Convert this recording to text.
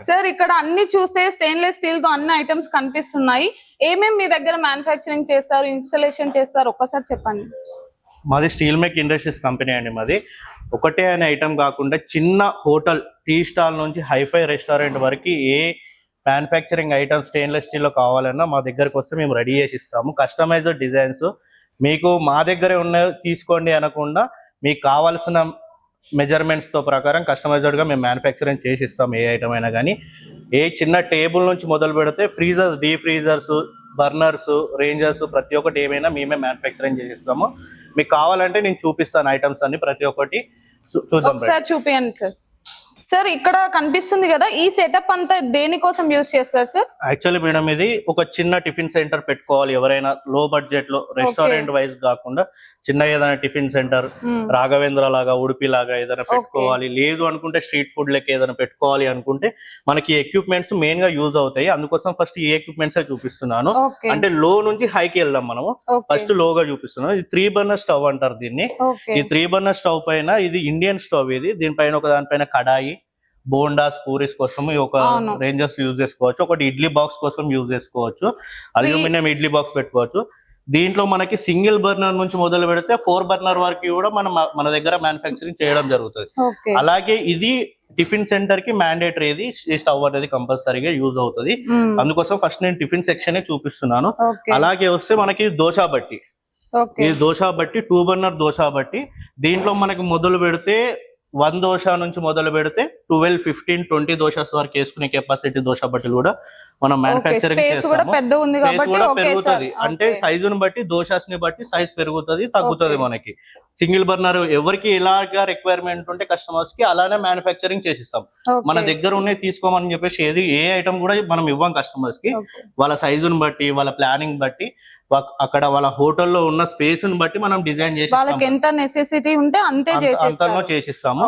Sir ఇక్కడ అన్ని చూస్తే స్టెయిన్లెస్ స్టీల్ తో అన్ని ఐటమ్స్ కనిపిస్తున్నాయి. ఏమేమి మీ దగ్గర మ్యానుఫ్యాక్చరింగ్ చేస్తారు, ఇన్స్టాలేషన్ చేస్తారు, ఒక్కసారి చెప్పండి. మాది స్టీల్ మేక్ ఇండస్ట్రీస్ కంపెనీ అండి. మాది ఒకటే అనే ఐటమ్ కాకుండా చిన్న హోటల్, టీ స్టాల్ నుంచి హైఫై రెస్టారెంట్ వరకు ఏ మ్యానుఫ్యాక్చరింగ్ ఐటమ్ స్టెయిన్లెస్ స్టీల్లో కావాలన్నా మా దగ్గరకు వస్తే మేము రెడీ చేసి ఇస్తాము. కస్టమైజ్డ్ డిజైన్స్ మీకు మా దగ్గరే ఉన్న తీసుకోండి అనకుండా మీకు కావాల్సిన మెజర్మెంట్స్తో ప్రకారం కస్టమైజ్డ్గా మేము మ్యానుఫ్యాక్చరింగ్ చేసి ఇస్తాం. ఏ ఐటమ్ అయినా కానీ ఏ చిన్న టేబుల్ నుంచి మొదలు పెడితే freezers, deep freezers, burners, rangers ప్రతి ఒక్కటి ఏమైనా మేమే మ్యానుఫ్యాక్చరింగ్ చేసి ఇస్తాము. మీకు కావాలంటే నేను చూపిస్తాను ఐటమ్స్ అన్ని ప్రతి ఒక్కటి చూద్దాం. ఒకసారి చూపియండి సార్. సార్ ఇక్కడ కనిపిస్తుంది కదా, ఈ సెటప్ అంతా దేనికోసం యూజ్ చేస్తారు సార్? యాక్చువల్లీ మేడం ఇది ఒక చిన్న టిఫిన్ సెంటర్ పెట్టుకోవాలి ఎవరైనా లో బడ్జెట్ లో, రెస్టారెంట్ వైజ్ కాకుండా చిన్న ఏదైనా టిఫిన్ సెంటర్ రాఘవేంద్ర లాగా, ఉడిపి లాగా ఏదైనా పెట్టుకోవాలి, లేదు అనుకుంటే స్ట్రీట్ ఫుడ్ లెక్క ఏదైనా పెట్టుకోవాలి అనుకుంటే మనకి ఎక్విప్మెంట్స్ మెయిన్ గా యూజ్ అవుతాయి. అందుకోసం ఫస్ట్ ఈ ఎక్విప్మెంట్స్ చూపిస్తున్నాను. అంటే లో నుంచి హైకి వెళ్దాం మనము. ఫస్ట్ లోగా చూపిస్తున్నాను. ఇది 3 బర్నర్ స్టవ్ అంటారు దీన్ని. ఈ 3 బర్నర్ స్టవ్ పైన ఇది ఇండియన్ స్టవ్. ఇది దీనిపైన ఒక దానిపైన కడాయి, బోండాస్, పూరీస్ కోసం ఒక రేంజర్స్ యూజ్ చేసుకోవచ్చు. ఒకటి ఇడ్లీ బాక్స్ కోసం యూజ్ చేసుకోవచ్చు. అల్యూమినియం ఇడ్లీ బాక్స్ పెట్టుకోవచ్చు. దీంట్లో మనకి సింగిల్ బర్నర్ నుంచి మొదలు పెడితే 4 బర్నర్ వరకు కూడా మన దగ్గర మ్యానుఫ్యాక్చరింగ్ చేయడం జరుగుతుంది. అలాగే ఇది టిఫిన్ సెంటర్ కి మ్యాండేటరీ, ఇది ఈ స్టవ్ అనేది కంపల్సరీగా యూజ్ అవుతుంది. అందుకోసం ఫస్ట్ నేను టిఫిన్ సెక్షన్ చూపిస్తున్నాను. అలాగే వస్తే మనకి దోశ బట్టి, ఈ దోశ బట్టి 2 బర్నర్ దోశ బట్టి దీంట్లో మనకి మొదలు పెడితే 1 దోశ నుంచి మొదలు పెడితే 12, 15, 20 దోశస్ వరకు వేసుకునే కెపాసిటీ దోశ బట్టలు కూడా మనం మ్యానుఫ్యాక్చరింగ్ చేస్తాము. పెరుగుతుంది అంటే సైజుని బట్టి, దోశస్ ని బట్టి సైజ్ పెరుగుతుంది, తగ్గుతుంది. మనకి సింగిల్ బర్నర్ ఎవరికి ఎలాగా రిక్వైర్మెంట్ ఉంటే కస్టమర్స్ కి అలానే మ్యానుఫ్యాక్చరింగ్ చేసిస్తాం. మన దగ్గర ఉన్నాయి తీసుకోమని చెప్పేసి ఏ ఐటమ్ కూడా మనం ఇవ్వం కస్టమర్స్ కి. వాళ్ళ సైజుని బట్టి, వాళ్ళ ప్లానింగ్ బట్టి, అక్కడ వాళ్ళ హోటల్లో ఉన్న స్పేస్ ని బట్టి మనం డిజైన్ చేసి వాళ్ళకి ఎంత నెసెసిటీ ఉంటే అంతే చేసిస్తాము.